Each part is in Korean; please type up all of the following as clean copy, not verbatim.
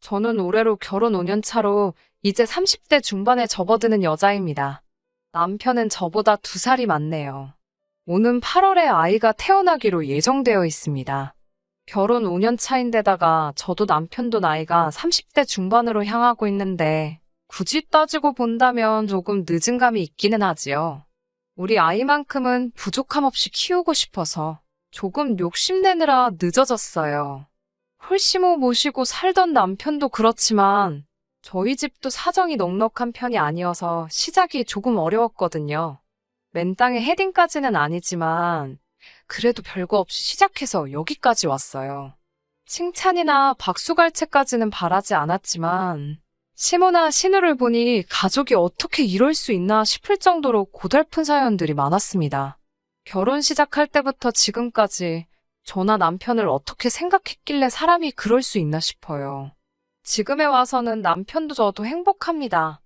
저는 올해로 결혼 5년 차로 이제 30대 중반에 접어드는 여자입니다. 남편은 저보다 2살이 많네요. 오는 8월에 아이가 태어나기로 예정되어 있습니다. 결혼 5년 차인데다가 저도 남편도 나이가 30대 중반으로 향하고 있는데 굳이 따지고 본다면 조금 늦은 감이 있기는 하지요. 우리 아이만큼은 부족함 없이 키우고 싶어서 조금 욕심내느라 늦어졌어요. 홀시모 모시고 살던 남편도 그렇지만 저희 집도 사정이 넉넉한 편이 아니어서 시작이 조금 어려웠거든요. 맨땅에 헤딩까지는 아니지만 그래도 별거 없이 시작해서 여기까지 왔어요. 칭찬이나 박수갈채까지는 바라지 않았지만 시모나 신우를 보니 가족이 어떻게 이럴 수 있나 싶을 정도로 고달픈 사연들이 많았습니다. 결혼 시작할 때부터 지금까지 저나 남편을 어떻게 생각했길래 사람이 그럴 수 있나 싶어요. 지금에 와서는 남편도 저도 행복합니다.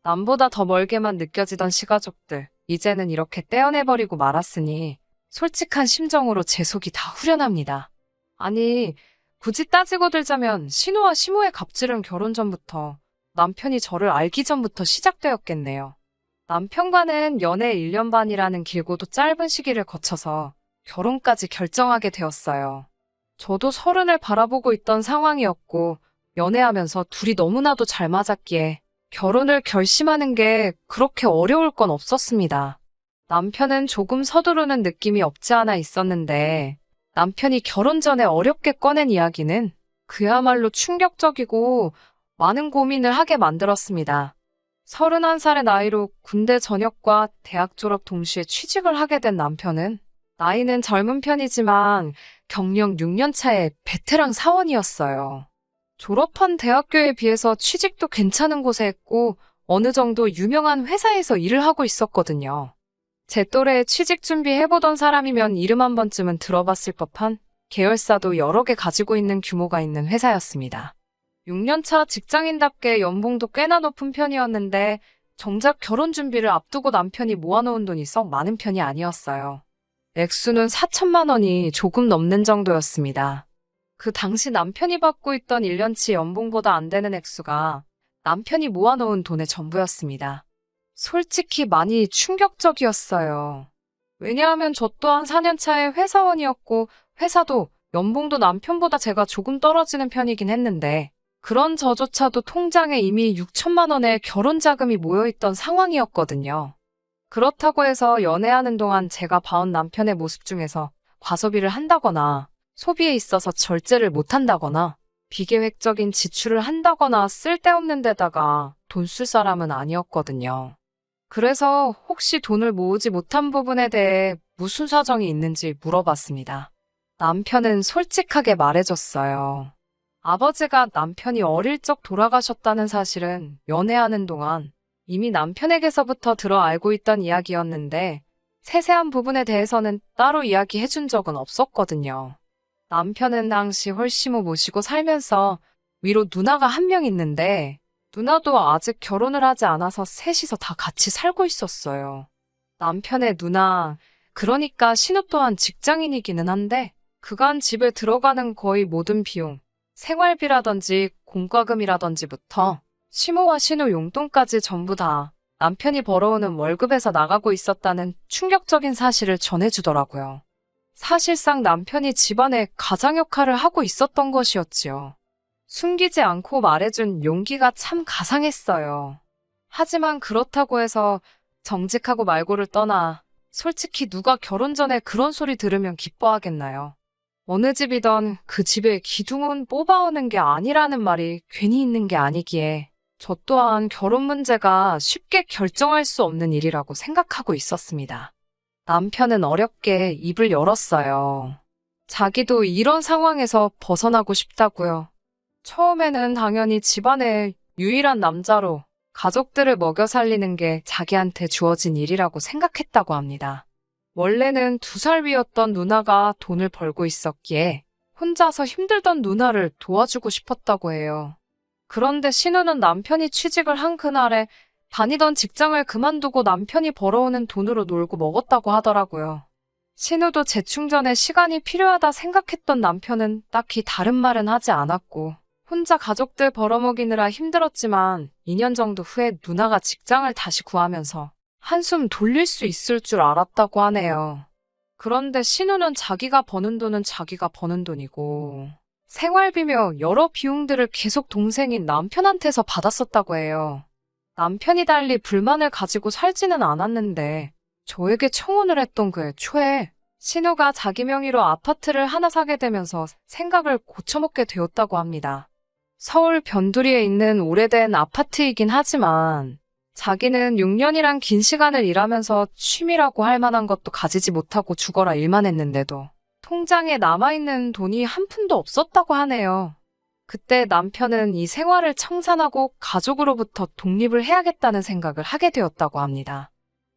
남보다 더 멀게만 느껴지던 시가족들, 이제는 이렇게 떼어내버리고 말았으니 솔직한 심정으로 제 속이 다 후련합니다. 아니, 굳이 따지고 들자면 신우와 시모의 갑질은 결혼 전부터, 남편이 저를 알기 전부터 시작되었겠네요. 남편과는 연애 1년 반이라는 길고도 짧은 시기를 거쳐서 결혼까지 결정하게 되었어요. 저도 30을 바라보고 있던 상황이었고 연애하면서 둘이 너무나도 잘 맞았기에 결혼을 결심하는 게 그렇게 어려울 건 없었습니다. 남편은 조금 서두르는 느낌이 없지 않아 있었는데 남편이 결혼 전에 어렵게 꺼낸 이야기는 그야말로 충격적이고 많은 고민을 하게 만들었습니다. 31살의 나이로 군대 전역과 대학 졸업 동시에 취직을 하게 된 남편은 나이는 젊은 편이지만 경력 6년 차의 베테랑 사원이었어요. 졸업한 대학교에 비해서 취직도 괜찮은 곳에 했고 어느 정도 유명한 회사에서 일을 하고 있었거든요. 제 또래에 취직 준비해보던 사람이면 이름 한 번쯤은 들어봤을 법한 계열사도 여러 개 가지고 있는 규모가 있는 회사였습니다. 6년차 직장인답게 연봉도 꽤나 높은 편이었는데 정작 결혼 준비를 앞두고 남편이 모아놓은 돈이 썩 많은 편이 아니었어요. 액수는 4천만 원이 조금 넘는 정도였습니다. 그 당시 남편이 받고 있던 1년치 연봉보다 안 되는 액수가 남편이 모아놓은 돈의 전부였습니다. 솔직히 많이 충격적이었어요. 왜냐하면 저 또한 4년차의 회사원이었고 회사도 연봉도 남편보다 제가 조금 떨어지는 편이긴 했는데 그런 저조차도 통장에 이미 6천만 원의 결혼 자금이 모여있던 상황이었거든요. 그렇다고 해서 연애하는 동안 제가 봐온 남편의 모습 중에서 과소비를 한다거나 소비에 있어서 절제를 못한다거나 비계획적인 지출을 한다거나 쓸데없는 데다가 돈 쓸 사람은 아니었거든요. 그래서 혹시 돈을 모으지 못한 부분에 대해 무슨 사정이 있는지 물어봤습니다. 남편은 솔직하게 말해줬어요. 아버지가 남편이 어릴 적 돌아가셨다는 사실은 연애하는 동안 이미 남편에게서부터 들어 알고 있던 이야기였는데 세세한 부분에 대해서는 따로 이야기해준 적은 없었거든요. 남편은 당시 홀시모 모시고 살면서 위로 누나가 한 명 있는데 누나도 아직 결혼을 하지 않아서 셋이서 다 같이 살고 있었어요. 남편의 누나, 그러니까 신우 또한 직장인이기는 한데 그간 집에 들어가는 거의 모든 비용, 생활비라든지 공과금이라든지부터 시모와 신우 용돈까지 전부 다 남편이 벌어오는 월급에서 나가고 있었다는 충격적인 사실을 전해주더라고요. 사실상 남편이 집안의 가장 역할을 하고 있었던 것이었지요. 숨기지 않고 말해준 용기가 참 가상했어요. 하지만 그렇다고 해서 정직하고 말고를 떠나 솔직히 누가 결혼 전에 그런 소리 들으면 기뻐하겠나요? 어느 집이던 그 집의 기둥은 뽑아오는 게 아니라는 말이 괜히 있는 게 아니기에 저 또한 결혼 문제가 쉽게 결정할 수 없는 일이라고 생각하고 있었습니다. 남편은 어렵게 입을 열었어요. 자기도 이런 상황에서 벗어나고 싶다고요. 처음에는 당연히 집안의 유일한 남자로 가족들을 먹여 살리는 게 자기한테 주어진 일이라고 생각했다고 합니다. 원래는 2살 위였던 누나가 돈을 벌고 있었기에 혼자서 힘들던 누나를 도와주고 싶었다고 해요. 그런데 신우는 남편이 취직을 한 그날에 다니던 직장을 그만두고 남편이 벌어오는 돈으로 놀고 먹었다고 하더라고요. 신우도 재충전에 시간이 필요하다 생각했던 남편은 딱히 다른 말은 하지 않았고 혼자 가족들 벌어먹이느라 힘들었지만 2년 정도 후에 누나가 직장을 다시 구하면서 한숨 돌릴 수 있을 줄 알았다고 하네요. 그런데 신우는 자기가 버는 돈은 자기가 버는 돈이고 생활비며 여러 비용들을 계속 동생인 남편한테서 받았었다고 해요. 남편이 달리 불만을 가지고 살지는 않았는데 저에게 청혼을 했던 그해 초에 신우가 자기 명의로 아파트를 하나 사게 되면서 생각을 고쳐먹게 되었다고 합니다. 서울 변두리에 있는 오래된 아파트이긴 하지만 자기는 6년이란 긴 시간을 일하면서 취미라고 할 만한 것도 가지지 못하고 죽어라 일만 했는데도 통장에 남아있는 돈이 한 푼도 없었다고 하네요. 그때 남편은 이 생활을 청산하고 가족으로부터 독립을 해야겠다는 생각을 하게 되었다고 합니다.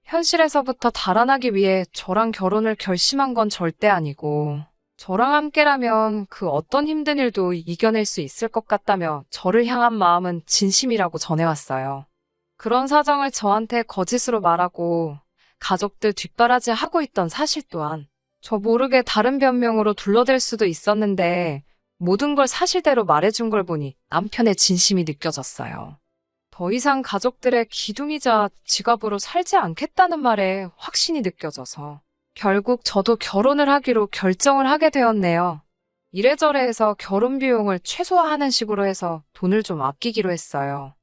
현실에서부터 달아나기 위해 저랑 결혼을 결심한 건 절대 아니고 저랑 함께라면 그 어떤 힘든 일도 이겨낼 수 있을 것 같다며 저를 향한 마음은 진심이라고 전해왔어요. 그런 사정을 저한테 거짓으로 말하고 가족들 뒷바라지 하고 있던 사실 또한 저 모르게 다른 변명으로 둘러댈 수도 있었는데 모든 걸 사실대로 말해준 걸 보니 남편의 진심이 느껴졌어요. 더 이상 가족들의 기둥이자 지갑으로 살지 않겠다는 말에 확신이 느껴져서 결국 저도 결혼을 하기로 결정을 하게 되었네요. 이래저래 해서 결혼 비용을 최소화하는 식으로 해서 돈을 좀 아끼기로 했어요.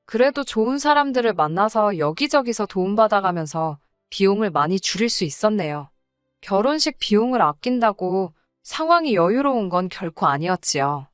그래도 좋은 사람들을 만나서 여기저기서 도움받아가면서 비용을 많이 줄일 수 있었네요. 결혼식 비용을 아낀다고 상황이 여유로운 건 결코 아니었지요.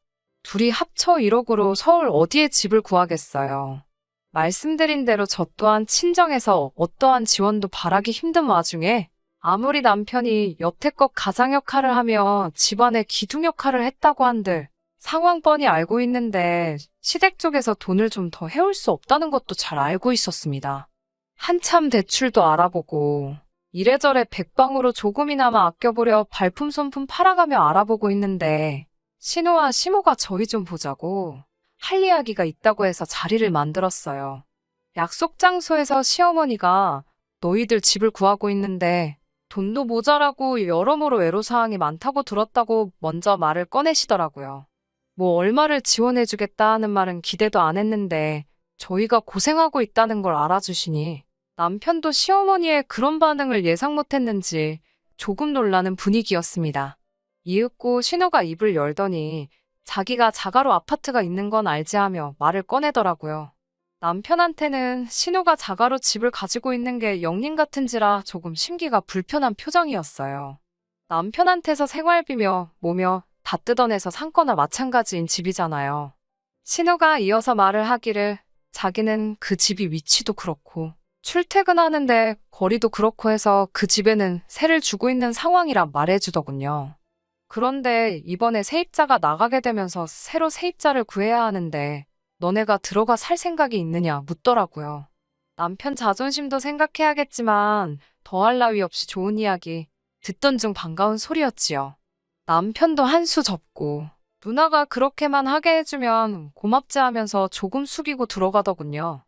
둘이 합쳐 1억으로 서울 어디에 집을 구하겠어요. 말씀드린 대로 저 또한 친정에서 어떠한 지원도 바라기 힘든 와중에 아무리 남편이 여태껏 가장 역할을 하며 집안의 기둥 역할을 했다고 한들 상황 뻔히 알고 있는데 시댁 쪽에서 돈을 좀 더 해올 수 없다는 것도 잘 알고 있었습니다. 한참 대출도 알아보고 이래저래 백방으로 조금이나마 아껴보려 발품 손품 팔아가며 알아보고 있는데 신우와 시모가 저희 좀 보자고 할 이야기가 있다고 해서 자리를 만들었어요. 약속 장소에서 시어머니가 너희들 집을 구하고 있는데 돈도 모자라고 여러모로 애로사항이 많다고 들었다고 먼저 말을 꺼내시더라고요. 뭐 얼마를 지원해주겠다 하는 말은 기대도 안 했는데 저희가 고생하고 있다는 걸 알아주시니 남편도 시어머니의 그런 반응을 예상 못했는지 조금 놀라는 분위기였습니다. 이윽고 신우가 입을 열더니 자기가 자가로 아파트가 있는 건 알지 하며 말을 꺼내더라고요. 남편한테는 신우가 자가로 집을 가지고 있는 게 영린 같은지라 조금 심기가 불편한 표정이었어요. 남편한테서 생활비며 뭐며 다 뜯어내서 산 거나 마찬가지인 집이잖아요. 신우가 이어서 말을 하기를 자기는 그 집이 위치도 그렇고 출퇴근하는데 거리도 그렇고 해서 그 집에는 세를 주고 있는 상황이라 말해주더군요. 그런데 이번에 세입자가 나가게 되면서 새로 세입자를 구해야 하는데 너네가 들어가 살 생각이 있느냐 묻더라고요. 남편 자존심도 생각해야겠지만 더할 나위 없이 좋은 이야기 듣던 중 반가운 소리였지요. 남편도 한 수 접고 누나가 그렇게만 하게 해주면 고맙지 하면서 조금 숙이고 들어가더군요.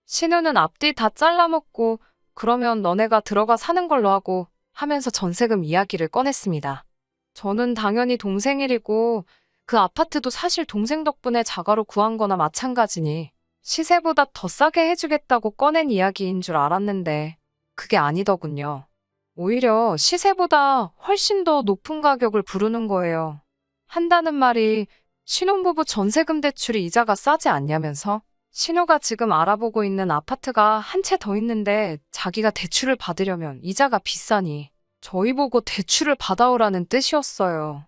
신우는 앞뒤 다 잘라먹고 그러면 너네가 들어가 사는 걸로 하고 하면서 전세금 이야기를 꺼냈습니다. 저는 당연히 동생 일이고 그 아파트도 사실 동생 덕분에 자가로 구한 거나 마찬가지니 시세보다 더 싸게 해주겠다고 꺼낸 이야기인 줄 알았는데 그게 아니더군요. 오히려 시세보다 훨씬 더 높은 가격을 부르는 거예요. 한다는 말이 신혼부부 전세금 대출이 이자가 싸지 않냐면서 신우가 지금 알아보고 있는 아파트가 한 채 더 있는데 자기가 대출을 받으려면 이자가 비싸니 저희 보고 대출을 받아오라는 뜻이었어요.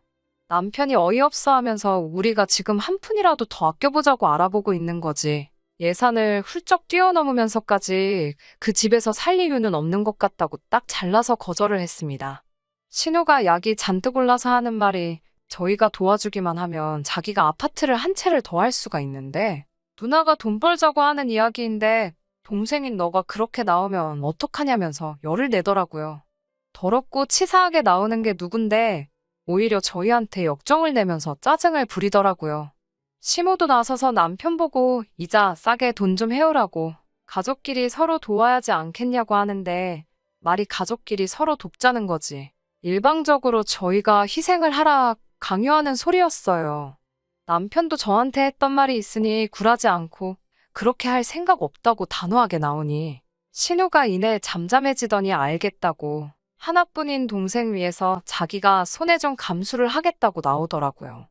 남편이 어이없어 하면서 우리가 지금 한 푼이라도 더 아껴보자고 알아보고 있는 거지. 예산을 훌쩍 뛰어넘으면서까지 그 집에서 살 이유는 없는 것 같다고 딱 잘라서 거절을 했습니다. 신우가 약이 잔뜩 올라서 하는 말이 저희가 도와주기만 하면 자기가 아파트를 한 채를 더 할 수가 있는데 누나가 돈 벌자고 하는 이야기인데 동생인 너가 그렇게 나오면 어떡하냐면서 열을 내더라고요. 더럽고 치사하게 나오는 게 누군데 오히려 저희한테 역정을 내면서 짜증을 부리더라고요. 시모도 나서서 남편 보고 이자 싸게 돈 좀 해오라고 가족끼리 서로 도와야지 않겠냐고 하는데 말이 가족끼리 서로 돕자는 거지. 일방적으로 저희가 희생을 하라 강요하는 소리였어요. 남편도 저한테 했던 말이 있으니 굴하지 않고 그렇게 할 생각 없다고 단호하게 나오니 신우가 이내 잠잠해지더니 알겠다고 하나뿐인 동생 위해서 자기가 손해 좀 감수를 하겠다고 나오더라고요.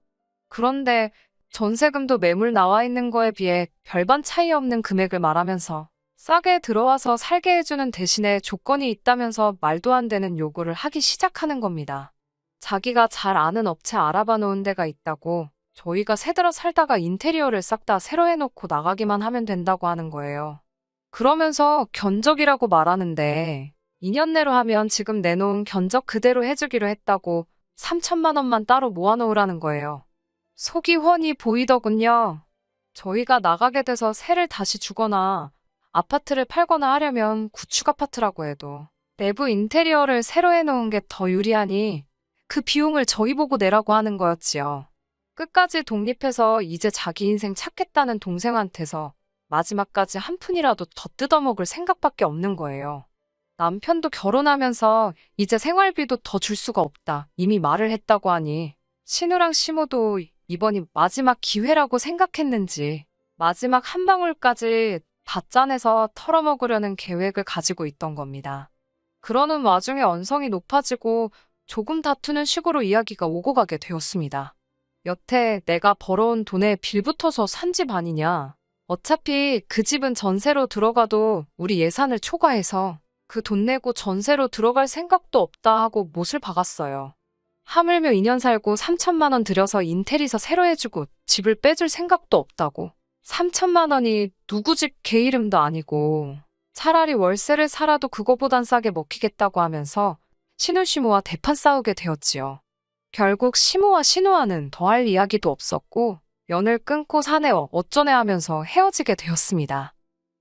그런데 전세금도 매물 나와 있는 거에 비해 별반 차이 없는 금액을 말하면서 싸게 들어와서 살게 해주는 대신에 조건이 있다면서 말도 안 되는 요구를 하기 시작하는 겁니다. 자기가 잘 아는 업체 알아봐 놓은 데가 있다고 저희가 새들어 살다가 인테리어를 싹 다 새로 해놓고 나가기만 하면 된다고 하는 거예요. 그러면서 견적이라고 말하는데 2년 내로 하면 지금 내놓은 견적 그대로 해주기로 했다고 3천만 원만 따로 모아놓으라는 거예요. 속이 훤히 보이더군요. 저희가 나가게 돼서 세를 다시 주거나 아파트를 팔거나 하려면 구축 아파트라고 해도 내부 인테리어를 새로 해놓은 게 더 유리하니 그 비용을 저희 보고 내라고 하는 거였지요. 끝까지 독립해서 이제 자기 인생 찾겠다는 동생한테서 마지막까지 한 푼이라도 더 뜯어먹을 생각밖에 없는 거예요. 남편도 결혼하면서 이제 생활비도 더 줄 수가 없다 이미 말을 했다고 하니 신우랑 시모도 이번이 마지막 기회라고 생각했는지 마지막 한 방울까지 다 짜내서 털어먹으려는 계획을 가지고 있던 겁니다. 그러는 와중에 언성이 높아지고 조금 다투는 식으로 이야기가 오고 가게 되었습니다. 여태 내가 벌어온 돈에 빌붙어서 산 집 아니냐. 어차피 그 집은 전세로 들어가도 우리 예산을 초과해서 그 돈 내고 전세로 들어갈 생각도 없다 하고 못을 박았어요. 하물며 2년 살고 3천만 원 들여서 인테리어 새로 해주고 집을 빼줄 생각도 없다고. 3천만 원이 누구 집 개 이름도 아니고 차라리 월세를 살아도 그거보단 싸게 먹히겠다고 하면서 신우시모와 대판 싸우게 되었지요. 결국 시모와 신우와는 더할 이야기도 없었고 연을 끊고 사내 어쩌네 하면서 헤어지게 되었습니다.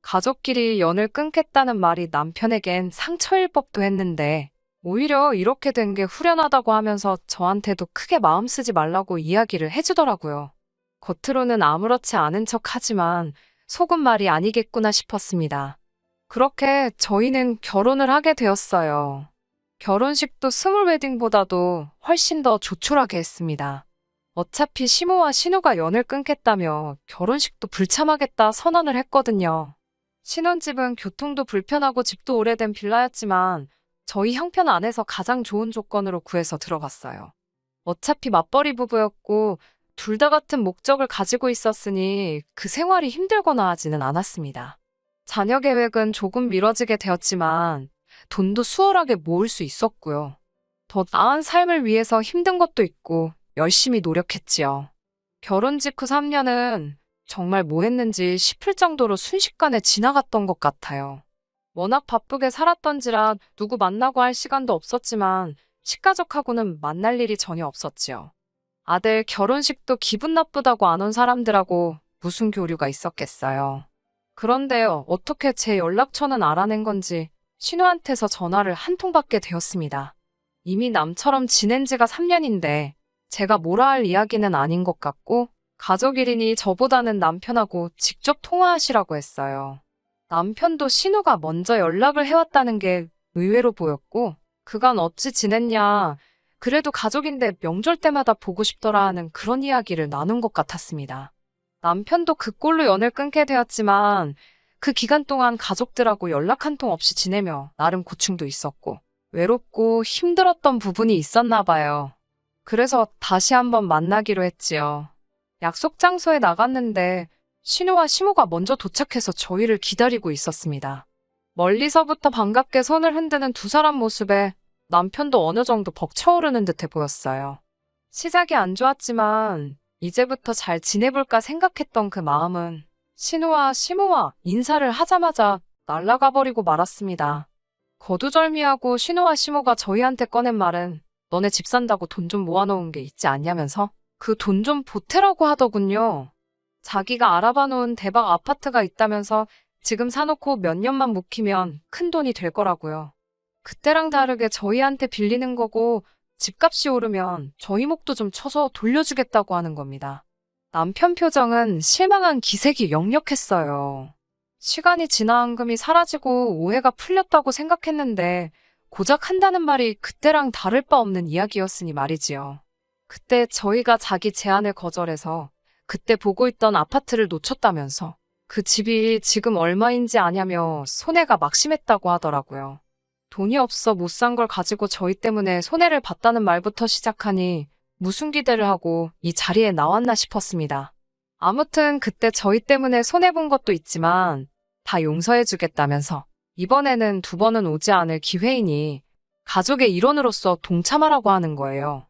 가족끼리 연을 끊겠다는 말이 남편에겐 상처일 법도 했는데 오히려 이렇게 된 게 후련하다고 하면서 저한테도 크게 마음 쓰지 말라고 이야기를 해주더라고요. 겉으로는 아무렇지 않은 척 하지만 속은 말이 아니겠구나 싶었습니다. 그렇게 저희는 결혼을 하게 되었어요. 결혼식도 스몰 웨딩보다도 훨씬 더 조촐하게 했습니다. 어차피 시모와 신우가 연을 끊겠다며 결혼식도 불참하겠다 선언을 했거든요. 신혼집은 교통도 불편하고 집도 오래된 빌라였지만 저희 형편 안에서 가장 좋은 조건으로 구해서 들어갔어요. 어차피 맞벌이 부부였고 둘 다 같은 목적을 가지고 있었으니 그 생활이 힘들거나 하지는 않았습니다. 자녀 계획은 조금 미뤄지게 되었지만 돈도 수월하게 모을 수 있었고요. 더 나은 삶을 위해서 힘든 것도 있고 열심히 노력했지요. 결혼 직후 3년은 정말 뭐 했는지 싶을 정도로 순식간에 지나갔던 것 같아요. 워낙 바쁘게 살았던지라 누구 만나고 할 시간도 없었지만 식가족하고는 만날 일이 전혀 없었지요. 아들 결혼식도 기분 나쁘다고 안 온 사람들하고 무슨 교류가 있었겠어요. 그런데 어떻게 제 연락처는 알아낸 건지 신우한테서 전화를 한 통 받게 되었습니다. 이미 남처럼 지낸 지가 3년인데 제가 뭐라 할 이야기는 아닌 것 같고 가족 일이니 저보다는 남편하고 직접 통화하시라고 했어요. 남편도 신우가 먼저 연락을 해왔다는 게 의외로 보였고 그간 어찌 지냈냐, 그래도 가족인데 명절 때마다 보고 싶더라 하는 그런 이야기를 나눈 것 같았습니다. 남편도 그 꼴로 연을 끊게 되었지만 그 기간 동안 가족들하고 연락 한 통 없이 지내며 나름 고충도 있었고 외롭고 힘들었던 부분이 있었나 봐요. 그래서 다시 한번 만나기로 했지요. 약속 장소에 나갔는데 신우와 시모가 먼저 도착해서 저희를 기다리고 있었습니다. 멀리서부터 반갑게 손을 흔드는 두 사람 모습에 남편도 어느 정도 벅차오르는 듯해 보였어요. 시작이 안 좋았지만 이제부터 잘 지내볼까 생각했던 그 마음은 신우와 시모와 인사를 하자마자 날아가 버리고 말았습니다. 거두절미하고 신우와 시모가 저희한테 꺼낸 말은 너네 집 산다고 돈 좀 모아놓은 게 있지 않냐면서 그 돈 좀 보태라고 하더군요. 자기가 알아봐 놓은 대박 아파트가 있다면서 지금 사놓고 몇 년만 묵히면 큰 돈이 될 거라고요. 그때랑 다르게 저희한테 빌리는 거고 집값이 오르면 저희 목도 좀 쳐서 돌려주겠다고 하는 겁니다. 남편 표정은 실망한 기색이 역력했어요. 시간이 지나 앙금이 사라지고 오해가 풀렸다고 생각했는데 고작 한다는 말이 그때랑 다를 바 없는 이야기였으니 말이지요. 그때 저희가 자기 제안을 거절해서 그때 보고 있던 아파트를 놓쳤다면서 그 집이 지금 얼마인지 아냐며 손해가 막심했다고 하더라고요. 돈이 없어 못 산 걸 가지고 저희 때문에 손해를 봤다는 말부터 시작하니 무슨 기대를 하고 이 자리에 나왔나 싶었습니다. 아무튼 그때 저희 때문에 손해본 것도 있지만 다 용서해주겠다면서 이번에는 두 번은 오지 않을 기회이니 가족의 일원으로서 동참하라고 하는 거예요.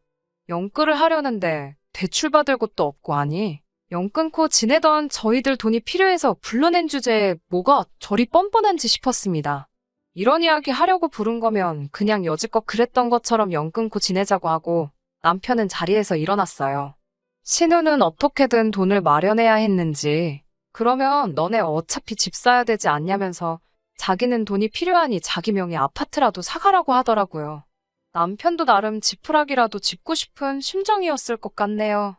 영끌을 하려는데 대출받을 곳도 없고 하니 영 끊고 지내던 저희들 돈이 필요해서 불러낸 주제에 뭐가 저리 뻔뻔한지 싶었습니다. 이런 이야기 하려고 부른 거면 그냥 여지껏 그랬던 것처럼 영 끊고 지내자고 하고 남편은 자리에서 일어났어요. 신우는 어떻게든 돈을 마련해야 했는지 그러면 너네 어차피 집 사야 되지 않냐면서 자기는 돈이 필요하니 자기 명의 아파트라도 사가라고 하더라고요. 남편도 나름 지푸라기라도 짚고 싶은 심정이었을 것 같네요.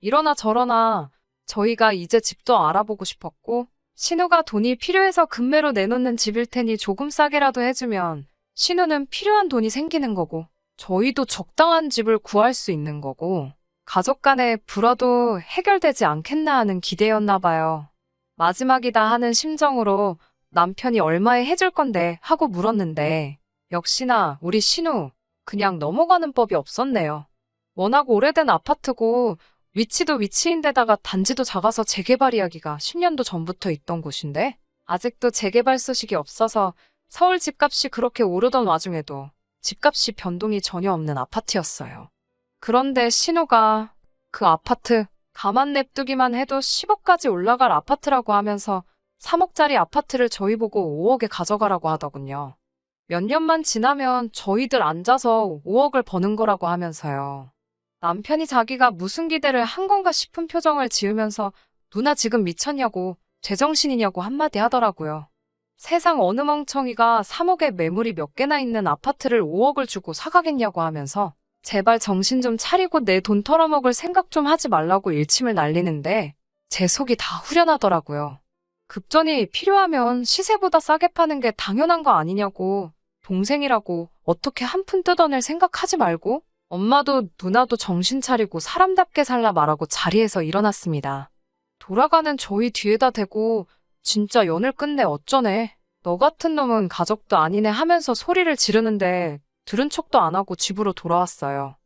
이러나 저러나 저희가 이제 집도 알아보고 싶었고 신우가 돈이 필요해서 금매로 내놓는 집일 테니 조금 싸게라도 해주면 신우는 필요한 돈이 생기는 거고 저희도 적당한 집을 구할 수 있는 거고 가족 간의 불화도 해결되지 않겠나 하는 기대였나 봐요. 마지막이다 하는 심정으로 남편이 얼마에 해줄 건데 하고 물었는데 역시나 우리 신우 그냥 넘어가는 법이 없었네요. 워낙 오래된 아파트고 위치도 위치인데다가 단지도 작아서 재개발 이야기가 10년도 전부터 있던 곳인데 아직도 재개발 소식이 없어서 서울 집값이 그렇게 오르던 와중에도 집값이 변동이 전혀 없는 아파트였어요. 그런데 신우가 그 아파트 가만 냅두기만 해도 10억까지 올라갈 아파트라고 하면서 3억짜리 아파트를 저희 보고 5억에 가져가라고 하더군요. 몇 년만 지나면 저희들 앉아서 5억을 버는 거라고 하면서요. 남편이 자기가 무슨 기대를 한 건가 싶은 표정을 지으면서 누나 지금 미쳤냐고 제정신이냐고 한마디 하더라고요. 세상 어느 멍청이가 3억에 매물이 몇 개나 있는 아파트를 5억을 주고 사가겠냐고 하면서 제발 정신 좀 차리고 내 돈 털어먹을 생각 좀 하지 말라고 일침을 날리는데 제 속이 다 후련하더라고요. 급전이 필요하면 시세보다 싸게 파는 게 당연한 거 아니냐고 동생이라고 어떻게 한 푼 뜯어낼 생각하지 말고 엄마도 누나도 정신 차리고 사람답게 살라 말하고 자리에서 일어났습니다. 돌아가는 저희 뒤에다 대고 진짜 연을 끝내 어쩌네. 너 같은 놈은 가족도 아니네 하면서 소리를 지르는데 들은 척도 안 하고 집으로 돌아왔어요.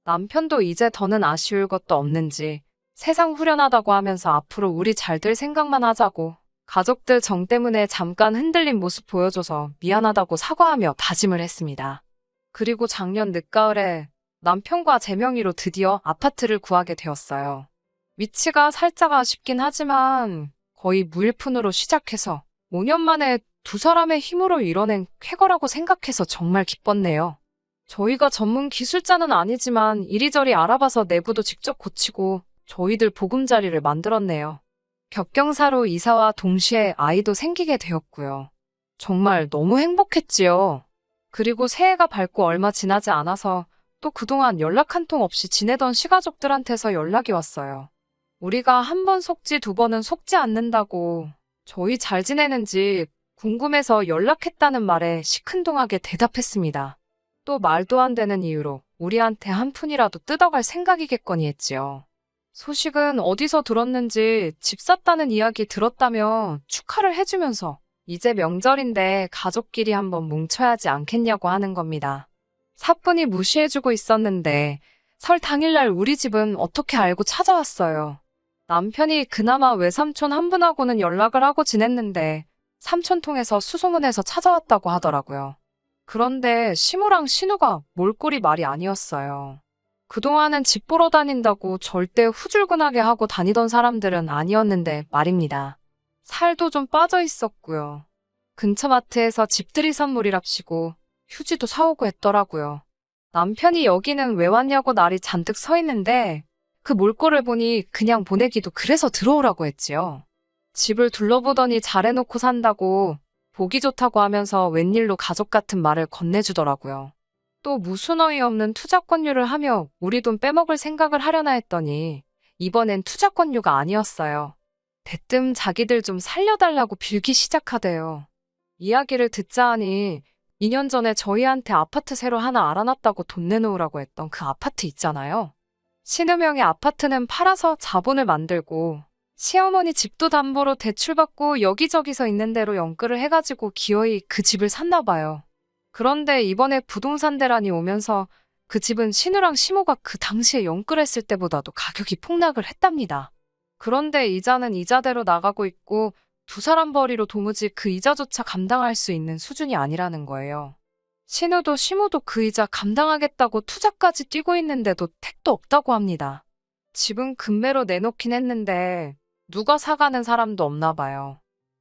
남편도 이제 더는 아쉬울 것도 없는지 세상 후련하다고 하면서 앞으로 우리 잘 될 생각만 하자고 가족들 정 때문에 잠깐 흔들린 모습 보여줘서 미안하다고 사과하며 다짐을 했습니다. 그리고 작년 늦가을에 남편과 제 명의로 드디어 아파트를 구하게 되었어요. 위치가 살짝 아쉽긴 하지만 거의 무일푼으로 시작해서 5년 만에 두 사람의 힘으로 이뤄낸 쾌거라고 생각해서 정말 기뻤네요. 저희가 전문 기술자는 아니지만 이리저리 알아봐서 내부도 직접 고치고 저희들 보금자리를 만들었네요. 겹경사로 이사와 동시에 아이도 생기게 되었고요. 정말 너무 행복했지요. 그리고 새해가 밝고 얼마 지나지 않아서 또 그동안 연락 한 통 없이 지내던 시가족들한테서 연락이 왔어요. 우리가 한 번 속지 두 번은 속지 않는다고 저희 잘 지내는지 궁금해서 연락했다는 말에 시큰둥하게 대답했습니다. 또 말도 안 되는 이유로 우리한테 한 푼이라도 뜯어갈 생각이겠거니 했지요. 소식은 어디서 들었는지 집 샀다는 이야기 들었다며 축하를 해주면서 이제 명절인데 가족끼리 한번 뭉쳐야지 않겠냐고 하는 겁니다. 사뿐히 무시해주고 있었는데 설 당일날 우리 집은 어떻게 알고 찾아왔어요. 남편이 그나마 외삼촌 한 분하고는 연락을 하고 지냈는데 삼촌 통해서 수소문해서 찾아왔다고 하더라고요. 그런데 시무랑 신우가 몰골이 말이 아니었어요. 그동안은 집 보러 다닌다고 절대 후줄근하게 하고 다니던 사람들은 아니었는데 말입니다. 살도 좀 빠져 있었고요. 근처 마트에서 집들이 선물이랍시고 휴지도 사오고 했더라고요. 남편이 여기는 왜 왔냐고 날이 잔뜩 서 있는데 그 몰골을 보니 그냥 보내기도 그래서 들어오라고 했지요. 집을 둘러보더니 잘해놓고 산다고 보기 좋다고 하면서 웬일로 가족 같은 말을 건네주더라고요. 또 무슨 어이없는 투자권유를 하며 우리 돈 빼먹을 생각을 하려나 했더니 이번엔 투자권유가 아니었어요. 대뜸 자기들 좀 살려달라고 빌기 시작하대요. 이야기를 듣자 하니 2년 전에 저희한테 아파트 새로 하나 알아놨다고 돈 내놓으라고 했던 그 아파트 있잖아요. 신우명의 아파트는 팔아서 자본을 만들고 시어머니 집도 담보로 대출받고 여기저기서 있는 대로 연끌을 해가지고 기어이 그 집을 샀나 봐요. 그런데 이번에 부동산 대란이 오면서 그 집은 신우랑 시모가 그 당시에 연끌했을 때보다도 가격이 폭락을 했답니다. 그런데 이자는 이자대로 나가고 있고 두 사람 벌이로 도무지 그 이자조차 감당할 수 있는 수준이 아니라는 거예요. 신우도 시모도 그 이자 감당하겠다고 투자까지 뛰고 있는데도 택도 없다고 합니다. 집은 금매로 내놓긴 했는데 누가 사가는 사람도 없나 봐요.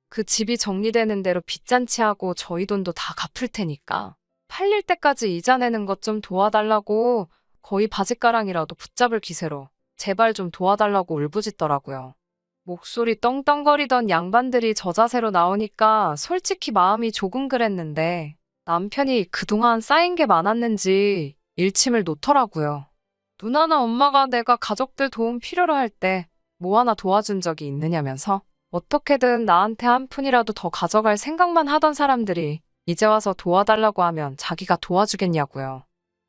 그 집이 정리되는 대로 빚잔치하고 저희 돈도 다 갚을 테니까 팔릴 때까지 이자 내는 것 좀 도와달라고 거의 바짓가랑이라도 붙잡을 기세로 제발 좀 도와달라고 울부짖더라고요. 목소리 떵떵거리던 양반들이 저 자세로 나오니까 솔직히 마음이 조금 그랬는데 남편이 그동안 쌓인 게 많았는지 일침을 놓더라고요. 누나나 엄마가 내가 가족들 도움 필요로 할 때 뭐 하나 도와준 적이 있느냐면서 어떻게든 나한테 한 푼이라도 더 가져갈 생각만 하던 사람들이 이제 와서 도와달라고 하면 자기가 도와주겠냐고요.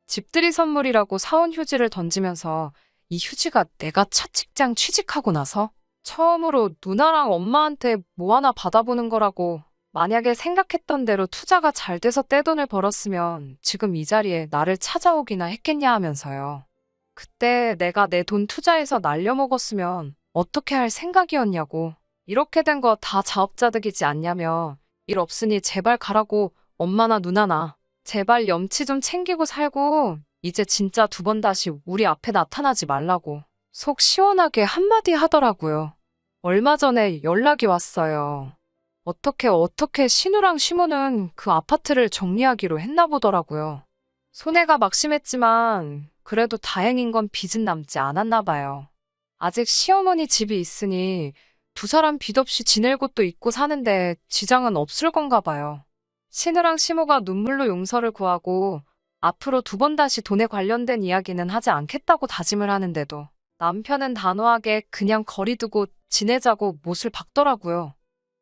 집들이 선물이라고 사온 휴지를 던지면서 이 휴지가 내가 첫 직장 취직하고 나서 처음으로 누나랑 엄마한테 뭐 하나 받아보는 거라고 만약에 생각했던 대로 투자가 잘 돼서 떼돈을 벌었으면 지금 이 자리에 나를 찾아오기나 했겠냐 하면서요. 그때 내가 내 돈 투자해서 날려먹었으면 어떻게 할 생각이었냐고. 이렇게 된 거 다 자업자득이지 않냐며. 일 없으니 제발 가라고 엄마나 누나나. 제발 염치 좀 챙기고 살고 이제 진짜 두 번 다시 우리 앞에 나타나지 말라고. 속 시원하게 한마디 하더라고요. 얼마 전에 연락이 왔어요. 어떻게 신우랑 시모는 그 아파트를 정리하기로 했나 보더라고요. 손해가 막심했지만 그래도 다행인 건 빚은 남지 않았나 봐요. 아직 시어머니 집이 있으니 두 사람 빚 없이 지낼 곳도 있고 사는데 지장은 없을 건가 봐요. 신우랑 시모가 눈물로 용서를 구하고 앞으로 두 번 다시 돈에 관련된 이야기는 하지 않겠다고 다짐을 하는데도 남편은 단호하게 그냥 거리 두고 지내자고 못을 박더라고요.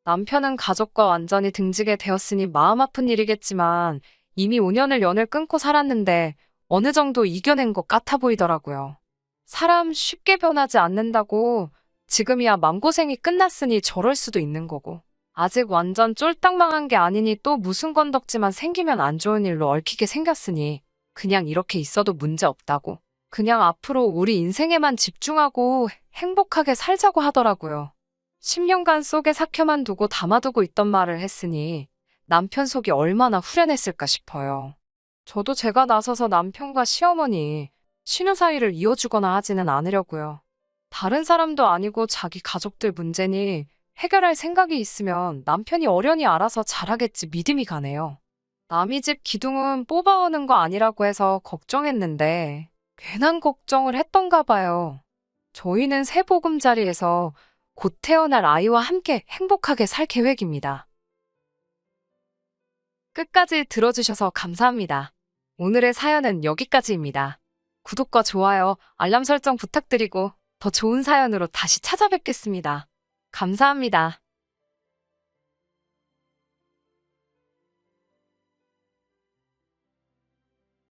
남편은 가족과 완전히 등지게 되었으니 마음 아픈 일이겠지만 이미 5년을 연을 끊고 살았는데 어느 정도 이겨낸 것 같아 보이더라고요. 사람 쉽게 변하지 않는다고 지금이야 맘고생이 끝났으니 저럴 수도 있는 거고 아직 완전 쫄딱 망한 게 아니니 또 무슨 건덕지만 생기면 안 좋은 일로 얽히게 생겼으니 그냥 이렇게 있어도 문제 없다고 그냥 앞으로 우리 인생에만 집중하고 행복하게 살자고 하더라고요. 10년간 속에 삭혀만 두고 담아두고 있던 말을 했으니 남편 속이 얼마나 후련했을까 싶어요. 저도 제가 나서서 남편과 시어머니, 신우 사이를 이어주거나 하지는 않으려고요. 다른 사람도 아니고 자기 가족들 문제니 해결할 생각이 있으면 남편이 어련히 알아서 잘하겠지 믿음이 가네요. 남의 집 기둥은 뽑아오는 거 아니라고 해서 걱정했는데 괜한 걱정을 했던가 봐요. 저희는 새 보금자리에서 곧 태어날 아이와 함께 행복하게 살 계획입니다. 끝까지 들어주셔서 감사합니다. 오늘의 사연은 여기까지입니다. 구독과 좋아요, 알람 설정 부탁드리고 더 좋은 사연으로 다시 찾아뵙겠습니다. 감사합니다.